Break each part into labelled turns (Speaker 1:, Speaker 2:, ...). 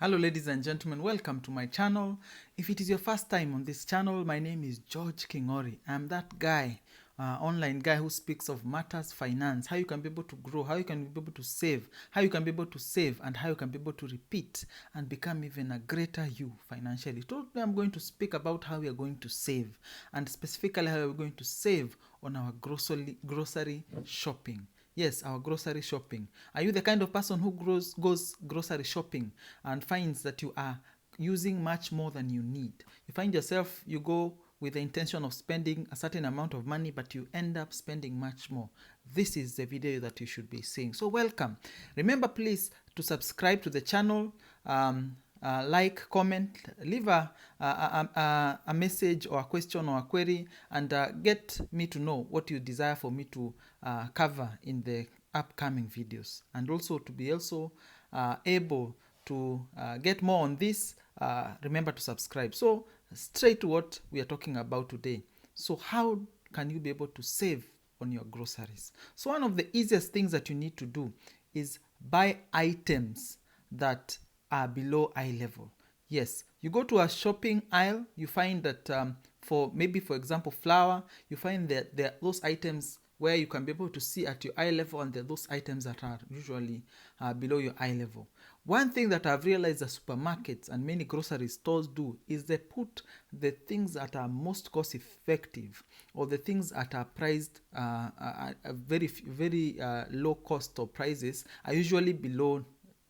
Speaker 1: Hello ladies and gentlemen, welcome to my channel. If it is your first time on this channel, my name is George Kingori. I'm that guy, online guy who speaks of matters finance, how you can be able to grow, how you can be able to save, how you can be able to save, and how you can be able to repeat and become even a greater you financially. Today I'm going to speak about how we are going to save, and specifically how we're going to save on our grocery shopping. Yes, our grocery shopping. Are you the kind of person who goes grocery shopping and finds that you are using much more than you need? You find yourself, you go with the intention of spending a certain amount of money, but you end up spending much more. This is the video that you should be seeing. So welcome. Remember, please, to subscribe to the channel. Like, comment, leave a message or a question or a query, and get me to know what you desire for me to cover in the upcoming videos, and also to be able to get more on this. Remember to subscribe. So straight to what we are talking about today. So how can you be able to save on your groceries? So one of the easiest things that you need to do is buy items that are below eye level. Yes, you go to a shopping aisle, you find that for example, flour, you find that there are those items where you can be able to see at your eye level, and there are those items that are usually below your eye level. One thing that I've realized that supermarkets and many grocery stores do is they put the things that are most cost effective, or the things that are priced at a very low cost or prices, are usually below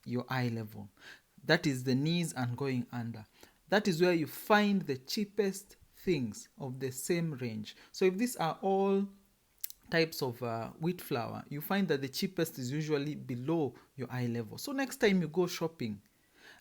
Speaker 1: your eye level. That is the knees and going under. That is where you find the cheapest things of the same range. So if these are all types of wheat flour, you find that the cheapest is usually below your eye level. So next time you go shopping,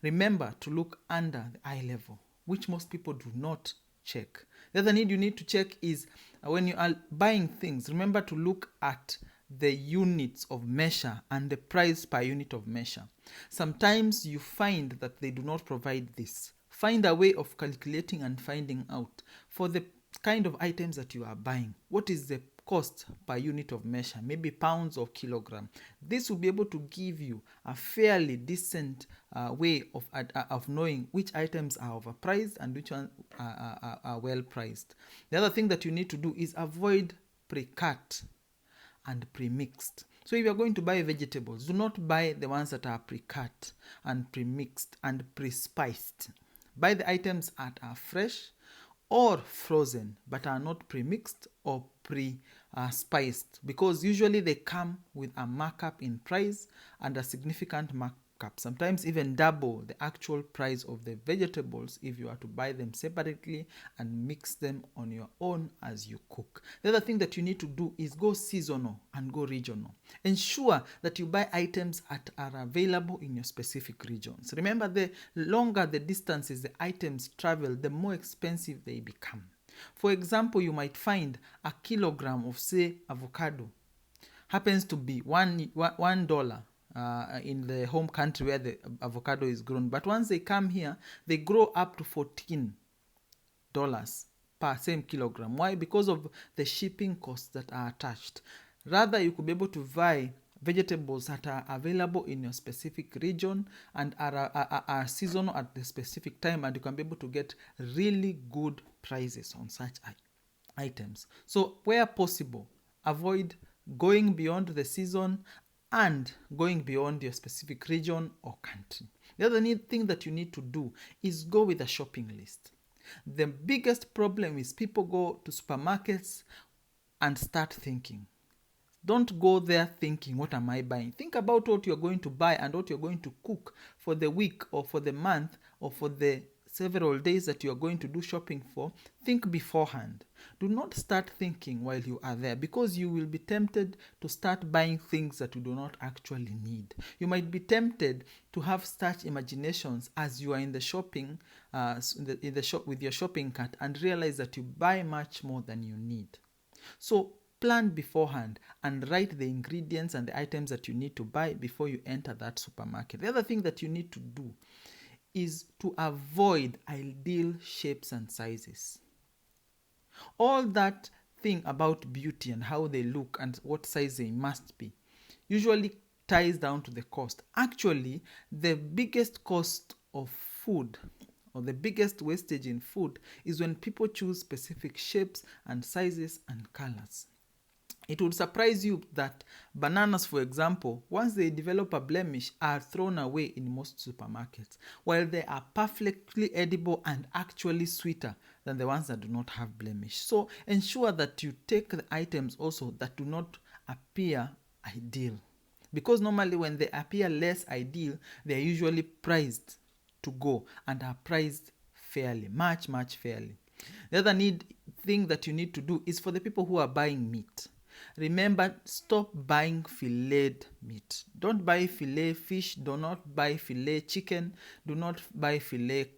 Speaker 1: remember to look under the eye level, which most people do not check. The other need you need to check is when you are buying things, remember to look at the units of measure and the price per unit of measure. Sometimes you find that they do not provide this. Find a way of calculating and finding out for the kind of items that you are buying, what is the cost per unit of measure, maybe pounds or kilogram. This will be able to give you a fairly decent way of knowing which items are overpriced and which ones are well priced. The other thing that you need to do is avoid pre-cut and pre-mixed. So if you are going to buy vegetables, do not buy the ones that are pre-cut and pre-mixed and pre-spiced. Buy the items that are fresh or frozen but are not pre-mixed or pre-spiced, because usually they come with a markup in price and a significant markup, sometimes even double the actual price of the vegetables if you are to buy them separately and mix them on your own as you cook. The other thing that you need to do is go seasonal and go regional. Ensure that you buy items that are available in your specific regions. Remember, the longer the distances the items travel, the more expensive they become. For example, you might find a kilogram of, say, avocado happens to be $1 in the home country where the avocado is grown. But once they come here, they grow up to $14 per same kilogram. Why? Because of the shipping costs that are attached. Rather, you could be able to buy vegetables that are available in your specific region and are seasonal at the specific time, and you can be able to get really good prices on such items. So where possible, avoid going beyond the season and going beyond your specific region or country. The other thing that you need to do is go with a shopping list. The biggest problem is people go to supermarkets and start thinking. Don't go there thinking, what am I buying? Think about what you're going to buy and what you're going to cook for the week or for the month or for the several days that you're going to do shopping for. Think beforehand. Do not start thinking while you are there, because you will be tempted to start buying things that you do not actually need. You might be tempted to have such imaginations as you are in the shopping, in the shop with your shopping cart, and realize that you buy much more than you need. So plan beforehand and write the ingredients and the items that you need to buy before you enter that supermarket. The other thing that you need to do is to avoid ideal shapes and sizes. All that thing about beauty and how they look and what size they must be usually ties down to the cost. Actually, the biggest cost of food, or the biggest wastage in food, is when people choose specific shapes and sizes and colors. It would surprise you that bananas, for example, once they develop a blemish, are thrown away in most supermarkets, while they are perfectly edible and actually sweeter than the ones that do not have blemish. So ensure that you take the items also that do not appear ideal, because normally when they appear less ideal, they are usually priced to go and are priced fairly, much fairly. The other thing that you need to do is for the people who are buying meat. Remember, stop buying filleted meat. Don't buy filet fish. Do not buy filet chicken. Do not buy filet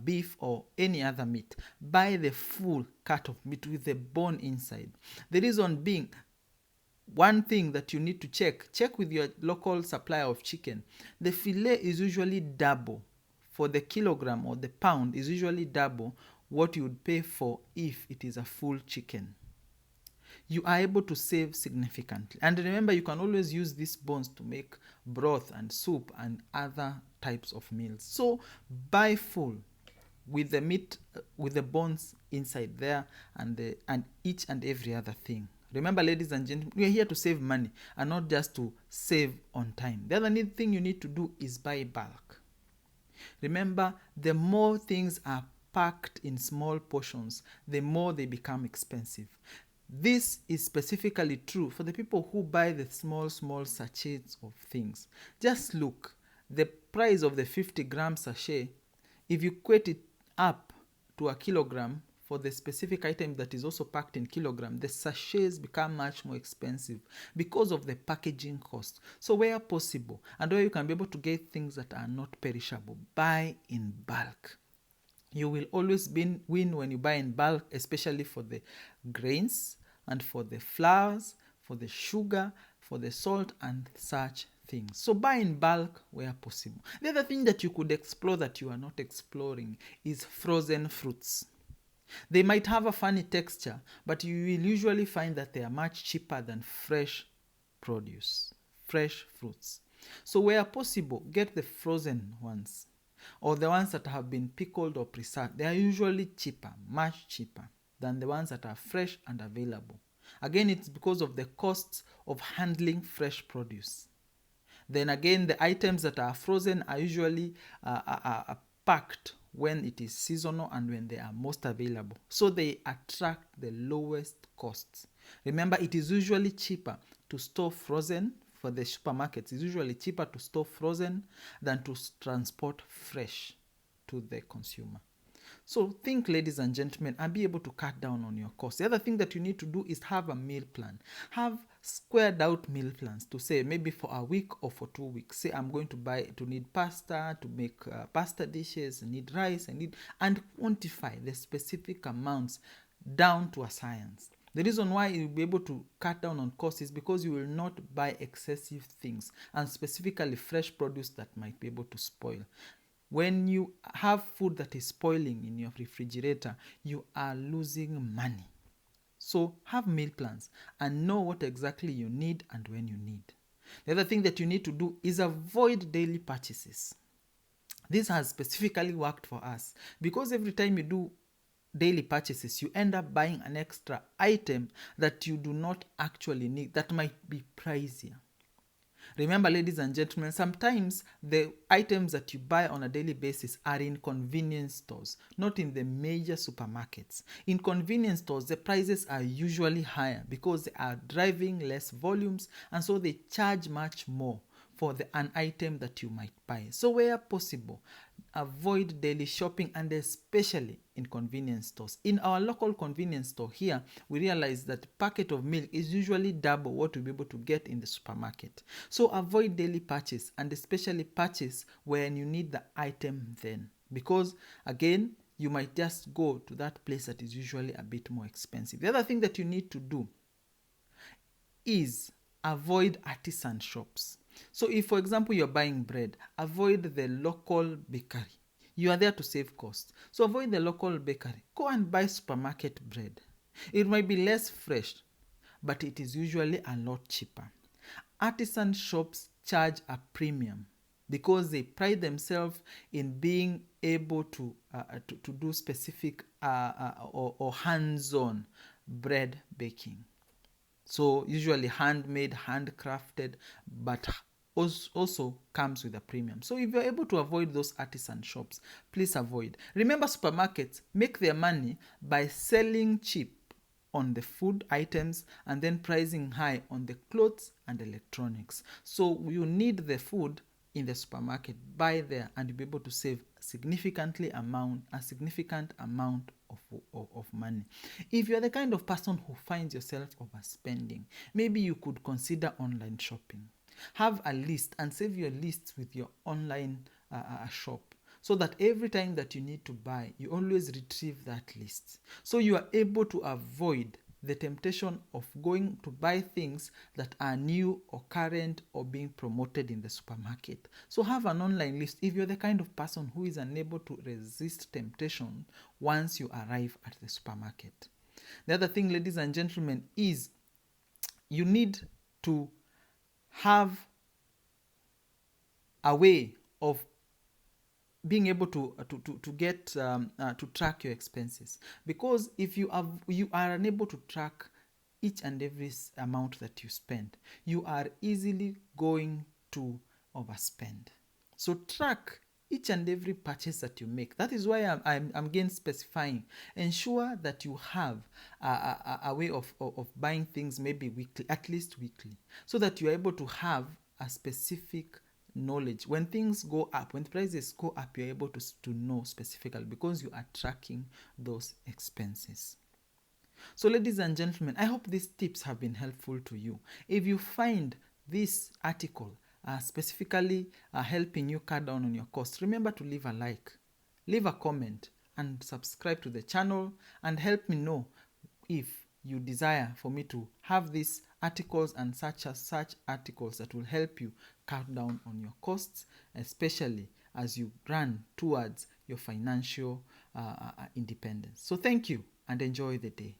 Speaker 1: beef or any other meat. Buy the full cut of meat with the bone inside. The reason being, one thing that you need to check with your local supplier of chicken. The filet is usually double. For the kilogram or the pound is usually double what you would pay for if it is a full chicken. You are able to save significantly. And remember, you can always use these bones to make broth and soup and other types of meals. So buy full with the meat, with the bones inside there, and each and every other thing. Remember, ladies and gentlemen, we are here to save money and not just to save on time. The other thing you need to do is buy bulk. Remember, the more things are packed in small portions, the more they become expensive. This is specifically true for the people who buy the small sachets of things. Just look, the price of the 50-gram sachet, if you equate it up to a kilogram for the specific item that is also packed in kilogram, the sachets become much more expensive because of the packaging cost. So where possible, and where you can be able to get things that are not perishable, buy in bulk. You will always win when you buy in bulk, especially for the grains and for the flours, for the sugar, for the salt and such things. So buy in bulk where possible. The other thing that you could explore that you are not exploring is frozen fruits. They might have a funny texture, but you will usually find that they are much cheaper than fresh produce, fresh fruits. So where possible, get the frozen ones, or the ones that have been pickled or preserved. They are usually cheaper, much cheaper than the ones that are fresh and available. Again, it's because of the costs of handling fresh produce. Then again, the items that are frozen are usually packed when it is seasonal and when they are most available. So they attract the lowest costs. Remember, it is usually cheaper to store frozen for the supermarkets. It's usually cheaper to store frozen than to transport fresh to the consumer. So think, ladies and gentlemen, and be able to cut down on your costs. The other thing that you need to do is have a meal plan. Have squared out meal plans to say maybe for a week or for 2 weeks. Say I'm going to need pasta, to make pasta dishes, need rice, and quantify the specific amounts down to a science. The reason why you'll be able to cut down on costs is because you will not buy excessive things, and specifically fresh produce that might be able to spoil. When you have food that is spoiling in your refrigerator, you are losing money. So have meal plans and know what exactly you need and when you need. The other thing that you need to do is avoid daily purchases. This has specifically worked for us because every time you do daily purchases, you end up buying an extra item that you do not actually need, that might be pricier. Remember, ladies and gentlemen, sometimes the items that you buy on a daily basis are in convenience stores, not in the major supermarkets. In convenience stores, the prices are usually higher because they are driving less volumes, and so they charge much more for an item that you might buy. So where possible, avoid daily shopping, and especially in convenience stores. In our local convenience store here, we realize that a packet of milk is usually double what you'll be able to get in the supermarket. So avoid daily purchase, and especially purchase when you need the item then. Because again, you might just go to that place that is usually a bit more expensive. The other thing that you need to do is avoid artisan shops. So if, for example, you're buying bread, avoid the local bakery. You are there to save costs. So avoid the local bakery. Go and buy supermarket bread. It might be less fresh, but it is usually a lot cheaper. Artisan shops charge a premium because they pride themselves in being able to do specific or hands-on bread baking. So usually handmade, handcrafted, but also comes with a premium. So if you're able to avoid those artisan shops, please avoid. Remember, supermarkets make their money by selling cheap on the food items and then pricing high on the clothes and electronics. So you need the food in the supermarket, buy there, and you'll be able to save a significant amount of money. If you're the kind of person who finds yourself overspending, maybe you could consider online shopping. Have a list and save your lists with your online shop, so that every time that you need to buy, you always retrieve that list. So you are able to avoid the temptation of going to buy things that are new or current or being promoted in the supermarket. So have an online list if you're the kind of person who is unable to resist temptation once you arrive at the supermarket. The other thing, ladies and gentlemen, is you need to have a way of being able to get to track your expenses, because if you are unable to track each and every amount that you spend, you are easily going to overspend. So track each and every purchase that you make. That is why I'm again specifying. Ensure that you have a way of buying things maybe weekly, at least weekly, so that you are able to have a specific knowledge. When things go up, when prices go up, you're able to know specifically, because you are tracking those expenses. So ladies and gentlemen, I hope these tips have been helpful to you. If you find this article specifically helping you cut down on your costs, remember to leave a like, leave a comment, and subscribe to the channel, and help me know if you desire for me to have these articles and such articles that will help you cut down on your costs, especially as you run towards your financial independence. So thank you and enjoy the day.